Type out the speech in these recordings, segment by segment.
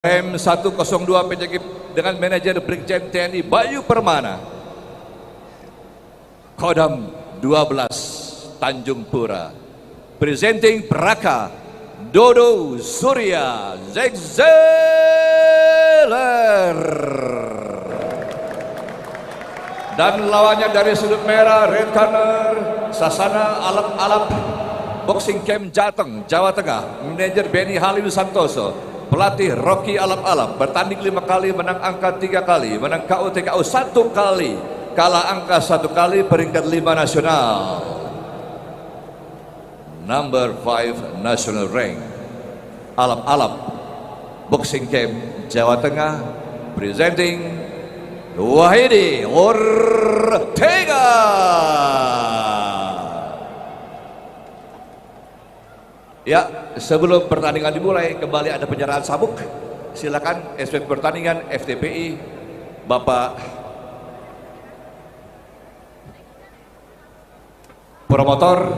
M102 PJK dengan manajer Brigjen TNI Bayu Permana, Kodam 12 Tanjung Pura, presenting Braka Dodo Surya Zegzeler, dan lawannya dari sudut merah Red Corner Sasana Alap-Alap Boxing Camp Jateng, Jawa Tengah, manajer Benny Halim Santoso, pelatih Rocky Alap-Alap, bertanding 5 kali, menang angka 3 kali, menang KO TKO 1 kali, kalah angka 1 kali, peringkat 5 nasional, number 5 national rank, Alap-Alap Boxing Camp Jawa Tengah, presenting Wahidi Ortega. Ya, sebelum pertandingan dimulai, kembali ada penyerahan sabuk. Silakan SP pertandingan FTPI, Bapak promotor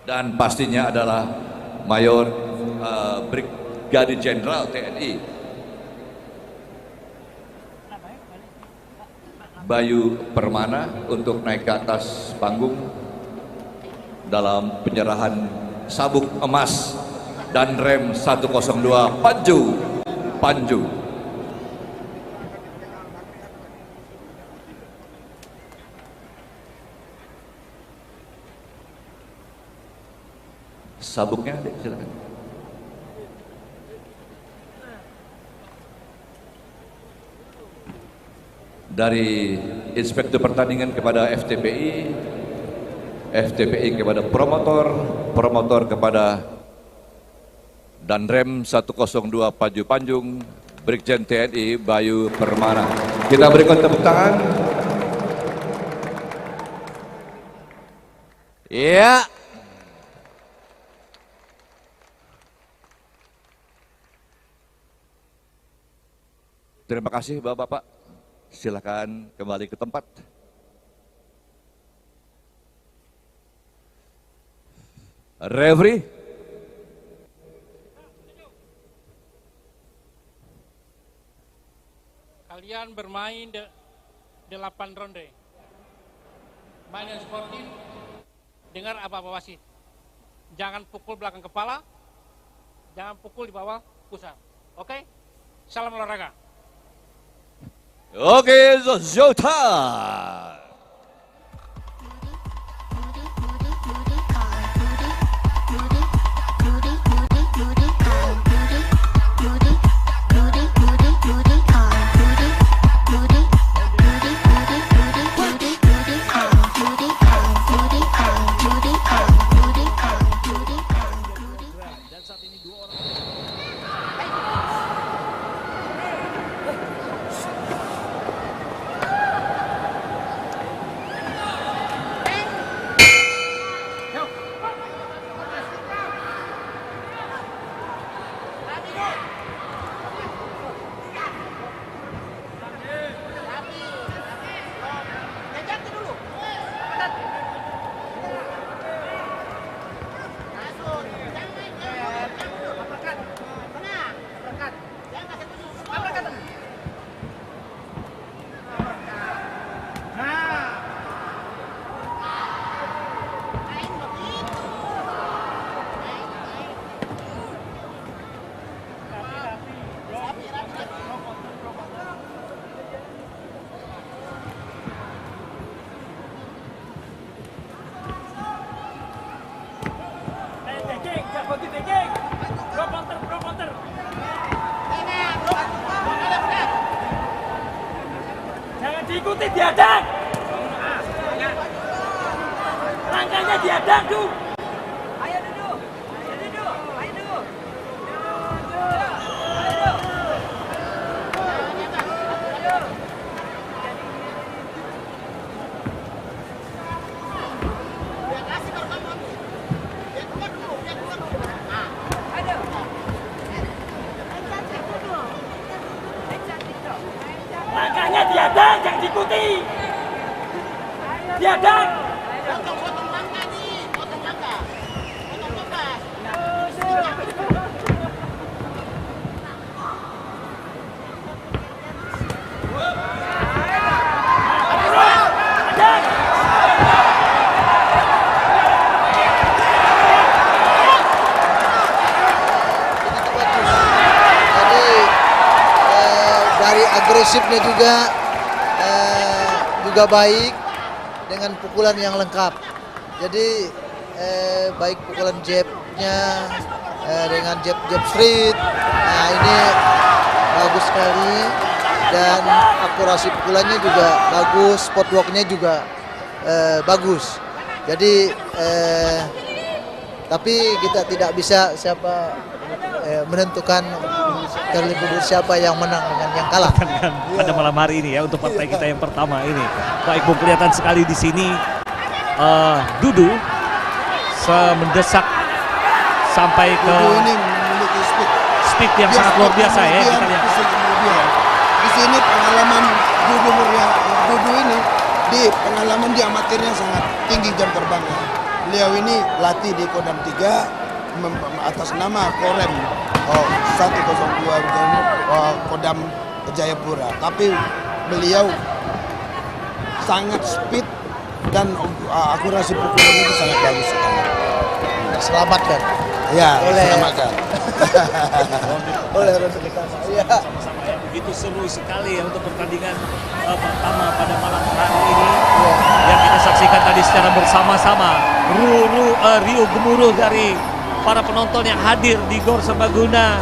dan pastinya adalah Mayor Brigadir Jenderal TNI Bayu Permana untuk naik ke atas panggung dalam penyerahan sabuk emas dan rem 102 Panju. Sabuknya adek, silakan. Dari inspektur pertandingan kepada FTPI, FTPI kepada promotor kepada dan rem 102 Panjung, Brigjen TNI Bayu Permana. Kita berikan tepuk tangan. Ya. Terima kasih Bapak-bapak. Silakan kembali ke tempat. Referee, kalian bermain 8 ronde. Main yang sportif, dengar apa-apa wasit. Jangan pukul belakang kepala, jangan pukul di bawah pusat. Oke? Salam olahraga. oke, Zota. Jangan diikuti, diadang. Langkahnya diadang, tuh. Ayo duduk. Langkahnya diadang, jangan diikuti. Diadang. Potong langkah nih, potong langkah. agresifnya juga baik dengan pukulan yang lengkap. Jadi baik pukulan jabnya dengan jab straight. Nah ini bagus sekali dan akurasi pukulannya juga bagus, footworknya juga bagus. Jadi tapi kita tidak bisa menentukan terlebih dahulu siapa yang menang dengan yang kalah. Pada malam hari ini ya untuk partai kita yang pertama ini. Baik Bung, kelihatan sekali di sini Dudu mendesak sampai ke Dudu ini memiliki speed yang sangat luar biasa ya. Kita lihat. Di sini pengalaman Dudu ini di pengalaman di amatirnya sangat tinggi jam terbangnya. Beliau ini latih di Kodam 3 atas nama Korem 102 Kodam Jayapura. Tapi beliau sangat speed dan akurasi pukulannya itu sangat bagus sekali. Selamatkan. Ya, Oleh- selamatkan. Oleh Rasulullah. Iya. Sama-sama ya, begitu seru sekali ya untuk pertandingan pertama pada malam hari ini yang kita saksikan tadi secara bersama-sama. Riuh gemuruh dari para penonton yang hadir di Gor Serbaguna,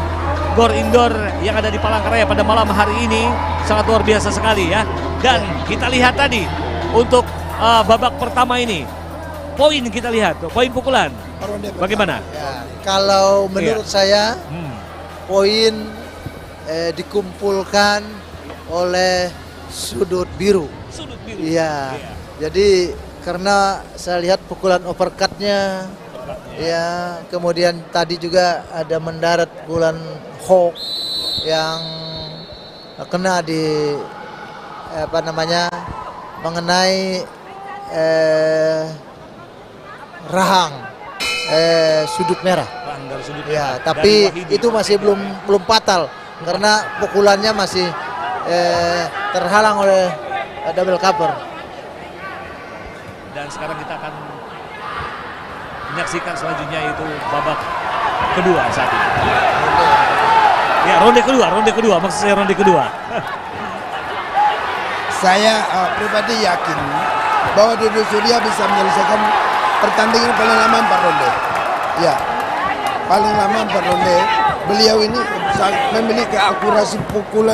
Gor Indoor yang ada di Palangkaraya pada malam hari ini sangat luar biasa sekali ya. Dan kita lihat tadi untuk babak pertama ini, poin kita lihat, poin pukulan. Bagaimana? Ya, kalau menurut saya poin dikumpulkan oleh sudut biru. Sudut biru. Iya. Jadi karena saya lihat pukulan uppercutnya, ya, kemudian tadi juga ada mendarat pukulan hook yang kena di mengenai rahang sudut merah. Pelanggar sudut Ya, merah tapi dari Wahidi. itu masih belum fatal karena pukulannya masih terhalang oleh double cover. Dan sekarang kita akan menyaksikan selanjutnya itu babak kedua saat ini. Ya, ronde kedua, maksud saya ronde kedua. Saya pribadi yakin bahwa Dudu Surya bisa menyelesaikan pertandingan paling lama 4 ronde. Ya, paling lama 4 ronde. Beliau ini memiliki akurasi pukul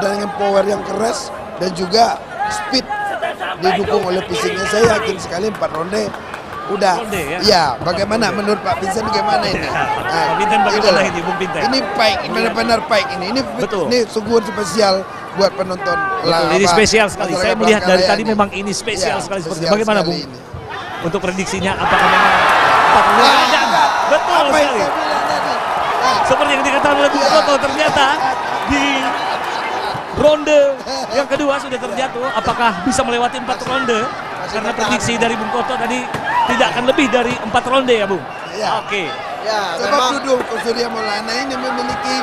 dengan power yang keras dan juga speed didukung oleh fisiknya. Saya yakin sekali 4 ronde udah. Ronde, ya? Ya, bagaimana menurut Pak Vincent gimana ini? Pak Vincent bagaimana ini, Bung Vincent? Ini baik, benar-benar baik ini. Betul. Ini sungguh spesial buat penonton. Betul, ini spesial sekali. Saya melihat dari tadi ini. memang ini spesial Ya, sekali. Seperti spesial bagaimana, sekali Bung? ini. Untuk prediksinya apakah memang 4 ronde? Betul Apa yang sekali. saya bilang tadi? Ah, Seperti yang dikatakan oleh Bung Toto, ternyata di ronde yang kedua sudah terjatuh. Apakah bisa melewati 4 ronde? Karena prediksi dari Bung Toto tadi tidak akan lebih dari 4 ronde ya, Bung? Iya. Oke. Ya, Sebab memang Dudu Surya Maulana ini memiliki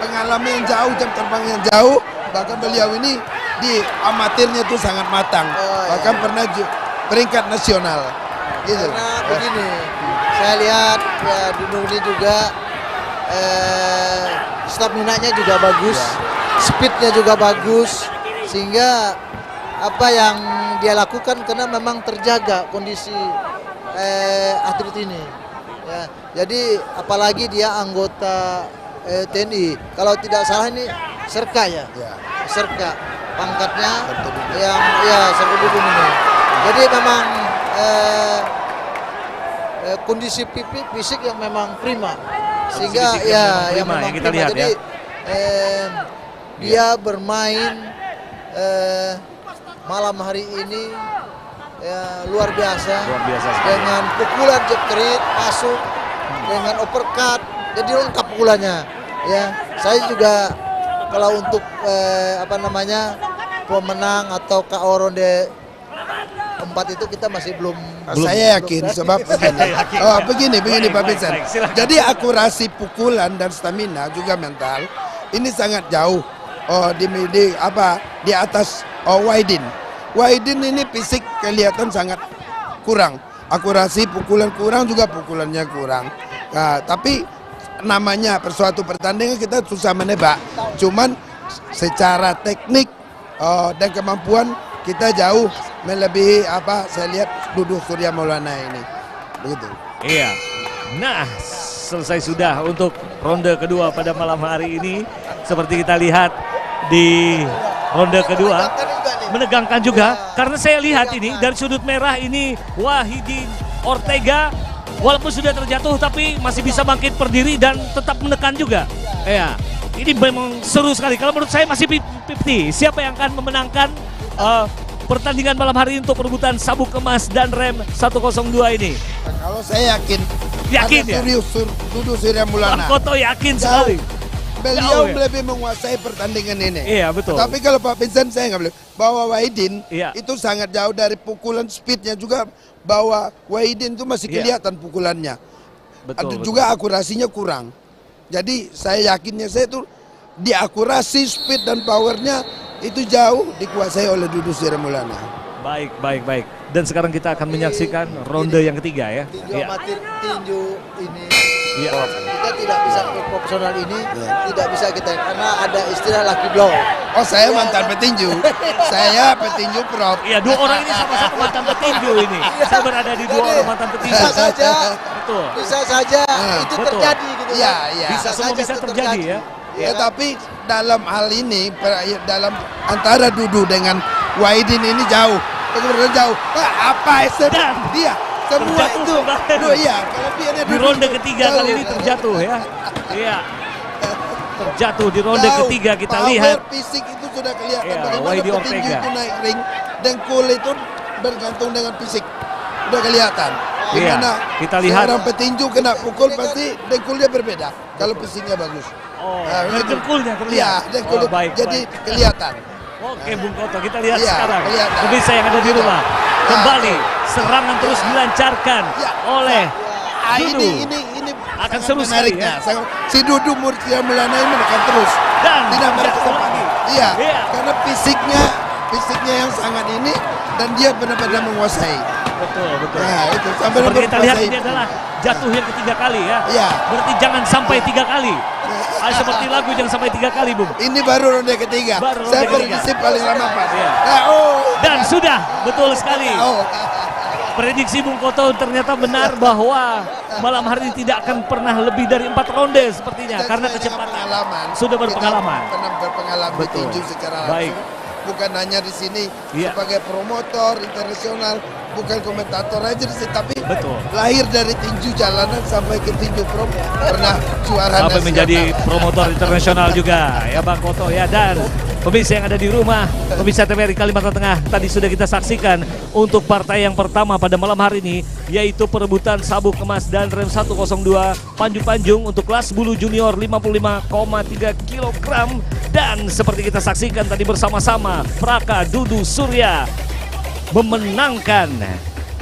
pengalaman yang jauh, jam terbang yang jauh. Bahkan beliau ini di amatirnya itu sangat matang. Oh, iya. Bahkan pernah peringkat nasional. Gitu. karena begini, saya lihat ya Dudu ini juga stamina-nya juga bagus, speednya juga bagus, sehingga apa yang dia lakukan karena memang terjaga kondisi atlet ini. Ya, jadi apalagi dia anggota TNI. Kalau tidak salah ini Serka ya, Ya. Serka pangkatnya Serka Dudung. yang ya Serka Dudung ini. Jadi memang kondisi fisik yang memang prima, sehingga fisik yang memang ya prima, yang memang yang kita prima. lihat Jadi dia bermain malam hari ini ya luar biasa, Luar biasa sekali. dengan pukulan jab straight masuk dengan uppercut, jadi lengkap pukulannya. Ya, saya juga kalau untuk pemenang atau KO ronde 4 itu kita masih belum. Saya yakin sebab begini Pak Vincent. Baik, silakan. Jadi akurasi pukulan dan stamina juga mental ini sangat jauh di atas Wahidin. Wahidin ini fisik kelihatan sangat kurang, akurasi pukulan kurang, juga pukulannya kurang. Nah, tapi namanya suatu pertandingan kita susah menebak. Cuman secara teknik dan kemampuan kita jauh melebihi apa saya lihat Dudu Surya Maulana ini. Begitu. Iya. Nah, selesai sudah untuk ronde kedua pada malam hari ini. Seperti kita lihat di ronde kedua, menegangkan juga. Karena saya lihat ini dari sudut merah ini Wahidin Ortega, walaupun sudah terjatuh tapi masih bisa bangkit berdiri dan tetap menekan juga. Ya, ini memang seru sekali. Kalau menurut saya masih 50-50. Siapa yang akan memenangkan pertandingan malam hari ini untuk perebutan sabuk emas dan rem 102 ini? Kalau saya yakin Ya? Dudu Surya Maulana. Bang Koto yakin sekali. Beliau Jauh, ya? lebih menguasai pertandingan ini. Iya, betul. Tapi kalau Pak Vincent saya nggak boleh. Bahwa Wahidin Iya. itu sangat jauh dari pukulan speednya juga. Bahwa Wahidin itu masih Iya. kelihatan pukulannya. Betul, betul. Juga akurasinya kurang. Jadi saya yakinnya saya itu di akurasi, speed dan powernya itu jauh dikuasai oleh Dudu Surya Maulana. Baik, baik, baik. Dan sekarang kita akan menyaksikan ronde yang ketiga ya. Tinju Iya. amatir, tinju ini Iya. kita tidak bisa ke profesional ini, tidak bisa kita karena ada istilah lucky blow. Oh saya mantan petinju. Saya petinju prop. Iya, dua orang ini sama-sama mantan petinju ini. Saya berada di dua orang mantan petinju. Bisa saja, Betul. bisa saja itu betul. terjadi gitu. Iya, kan. iya. Bisa semua saja bisa itu terjadi ya. Ya, tapi dalam hal ini dalam antara Dudu dengan Wahidin ini jauh. Benar-benar jauh. Apa Dan dia semua terjatuh itu. kembali. Duh, iya, kelebihannya Di Dudu ronde itu ketiga jauh. kali ini terjatuh ya. Iya. Terjatuh di ronde Jauh. ketiga kita Power lihat. fisik itu sudah kelihatan Iya, bagaimana Wahidi petinju Ortega. itu naik ring, dengkul itu bergantung dengan fisik. Udah kelihatan. Gimana kita lihat. seorang petinju kena pukul pasti dengkulnya berbeda kalau fisiknya bagus. Oh, Nah, dari itu. dengkulnya terlihat. Iya, dengkul. Oh, baik, Jadi baik. kelihatan. Oke Bung Koto, kita lihat Iya, sekarang. kelihatan. Pemirsa yang ada di rumah. Kembali serangan terus dilancarkan Iya. oleh Dudu. Ini Akan sangat seru sekali, menariknya. ya. Si Dudu Surya Maulana ini menekan terus. Dan Tidak jatuh merasa lagi. Iya, Iya. karena fisiknya yang sangat ini dan dia benar-benar menguasai. Betul, betul. Nah, itu sampai Seperti kita lihat menguasai. ini adalah jatuh yang ketiga kali ya. Iya. Berarti jangan sampai 3 kali. Seperti lagu jangan sampai 3 kali, Bung. Ini baru ronde ketiga. Baru ronde Saya ketiga. prediksi paling lama pas. Iya. Nah, Dan sudah, betul sekali. Oh. Prediksi Bung Koto ternyata benar bahwa malam hari ini tidak akan pernah lebih dari 4 ronde sepertinya. Dan Karena sudah kecepatan. pengalaman. Sudah berpengalaman. Kita pernah berpengalaman Betul. ditinju secara Baik. langsung. Bukan hanya di sini Iya. sebagai promotor internasional, bukan komentator aja di sini, tapi Betul. lahir dari tinju jalanan sampai ke tinju pro pernah juara Sampai nasional. menjadi promotor internasional juga ya Bang Koto ya. Dan pemirsa yang ada di rumah, pemirsa TVRI Kalimantan Tengah, tadi sudah kita saksikan untuk partai yang pertama pada malam hari ini, yaitu perebutan sabuk emas dan rem 102 Panjung untuk kelas bulu junior 55,3 kg. Dan seperti kita saksikan tadi bersama-sama, Praka Dudu Surya memenangkan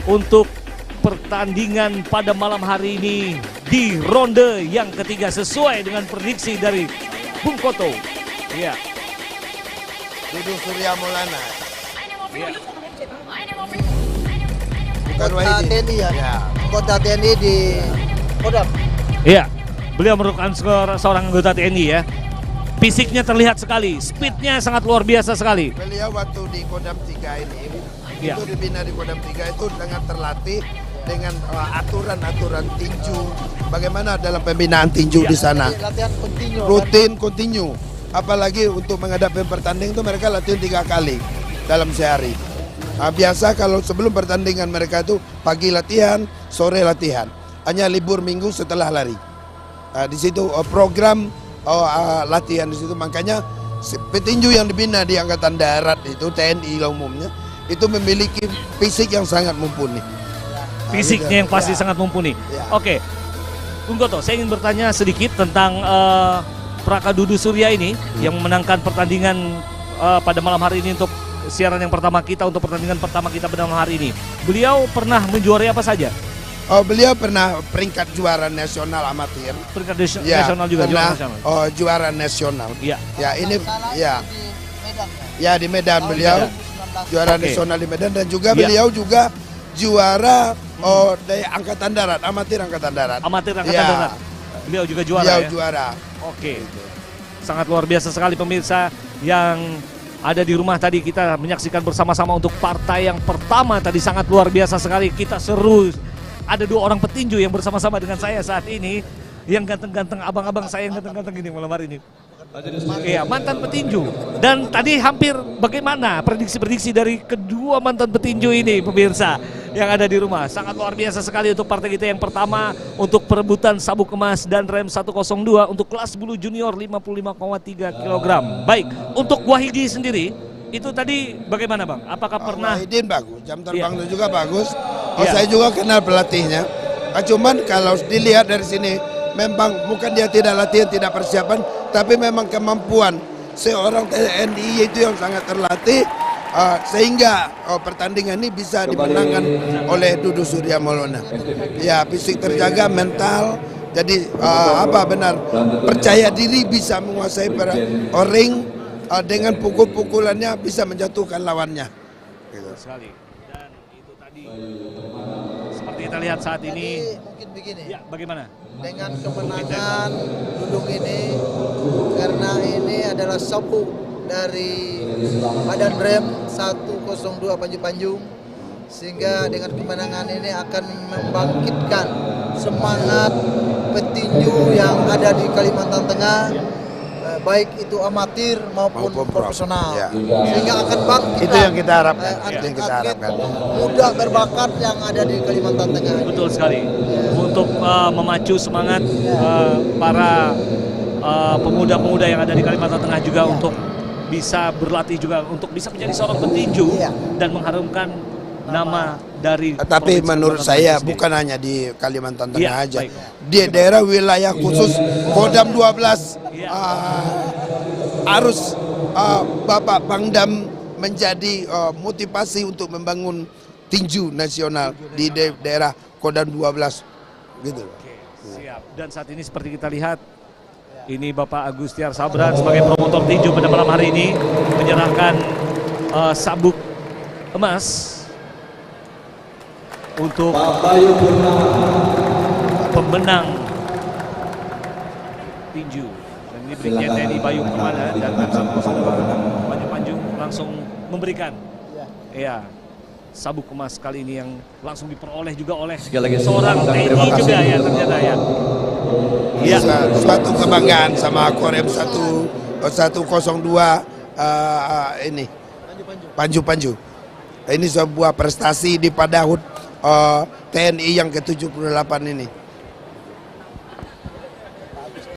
untuk pertandingan pada malam hari ini di ronde yang ketiga sesuai dengan prediksi dari Bung Koto. Iya. Dudu Surya Maulana. Iya. Bukan Kota Wahidi. TNI ya. Ya. Kota TNI di Kodam. Iya. Beliau merupakan seorang anggota TNI ya. Fisiknya terlihat sekali, speednya sangat luar biasa sekali. Beliau waktu di Kodam 3 ini, Iya. itu dibina di Kodam 3 itu dengan terlatih dengan aturan-aturan tinju. Bagaimana dalam pembinaan tinju Iya. di sana? Latihan kontinu. Rutin, kontinu. Apalagi untuk menghadapi pertandingan itu mereka latihan 3 kali dalam sehari. Nah, biasa kalau sebelum pertandingan mereka itu pagi latihan, sore latihan. Hanya libur minggu setelah lari. Nah, di situ program latihan di situ, makanya petinju yang dibina di Angkatan Darat itu TNI lah umumnya itu memiliki fisik yang sangat mumpuni. Fisiknya yang pasti Ya. sangat mumpuni. Ya. Oke, Bung Koto, saya ingin bertanya sedikit tentang Praka Dudu Surya ini yang memenangkan pertandingan pada malam hari ini untuk siaran yang pertama kita, untuk pertandingan pertama kita pada malam hari ini. Beliau pernah menjuarai apa saja? Beliau pernah peringkat juara nasional amatir. Peringkat Ya, nasional juga, pernah, juara nasional. juara nasional. Iya. Ya, ini Salah ya. di Medan. Ya di Medan Tahun beliau 2019. juara Oke. nasional di Medan dan juga Iya. beliau juga juara dari Angkatan Darat, amatir Angkatan Darat. Amatir Angkatan Ya. Darat. Beliau juga juara Beliau ya? juara. Oke. sangat luar biasa sekali pemirsa yang ada di rumah. Tadi kita menyaksikan bersama-sama untuk partai yang pertama tadi, sangat luar biasa sekali, kita seru. Ada 2 orang petinju yang bersama-sama dengan saya saat ini, yang ganteng-ganteng, abang-abang saya yang ganteng-ganteng ini malam hari ini. Iya, mantan petinju. Dan tadi hampir bagaimana prediksi-prediksi dari kedua mantan petinju ini pemirsa yang ada di rumah. Sangat luar biasa sekali untuk partai kita yang pertama untuk perebutan sabuk emas dan rem 102 untuk kelas bulu junior 55,3 kg. Baik, untuk Wahidi sendiri itu tadi bagaimana Bang? Apakah pernah? Wahidin bagus, jam terbangnya Iya. juga bagus. Iya. Saya juga kenal pelatihnya. Cuman kalau dilihat dari sini, memang bukan dia tidak latihan, tidak persiapan, tapi memang kemampuan seorang TNI itu yang sangat terlatih, sehingga pertandingan ini bisa dimenangkan oleh Dudu Surya Maulana. Ya, fisik terjaga, mental, jadi benar percaya diri, bisa menguasai ring, dengan pukul-pukulannya bisa menjatuhkan lawannya. Gitu. Sekali. Dan itu tadi seperti kita lihat saat ini. Tapi mungkin begini. Ya, bagaimana? Dengan kemenangan Dudung ini, karena ini adalah sabuk dari Badan Rem 102 Panju-Panjung, sehingga dengan kemenangan ini akan membangkitkan semangat petinju yang ada di Kalimantan Tengah, baik itu amatir maupun profesional, ya. Sehingga akan bangkit Itu yang kita harapkan, itu yang kita atlet harapkan. muda berbakat yang ada di Kalimantan Tengah. Betul sekali. Untuk memacu semangat para pemuda-pemuda yang ada di Kalimantan Tengah juga untuk bisa berlatih juga, untuk bisa menjadi seorang petinju Iya. dan mengharumkan nama dari Tapi Provinsi menurut Kalimantan saya sendiri. bukan hanya di Kalimantan Tengah Iya, aja, baik. di daerah wilayah khusus Kodam 12 Iya. harus Bapak Pangdam menjadi motivasi untuk membangun tinju nasional di daerah Kodam 12 gitu. Oke, siap. Dan saat ini seperti kita lihat, ini Bapak Agustiar Sabran sebagai promotor tinju pada malam hari ini menyerahkan sabuk emas untuk pemenang tinju. Dan ini Brigjen TNI Bayu Permana dan Panju-Panjung langsung memberikan sabuk emas kali ini yang langsung diperoleh juga oleh Sekali lagi seorang terima TNI kasih. juga ya ternyata ya. Iya. Suatu kebanggaan sama Korem 102 ini Panju-Panju. Ini sebuah prestasi di Padahut TNI yang ke-78 ini.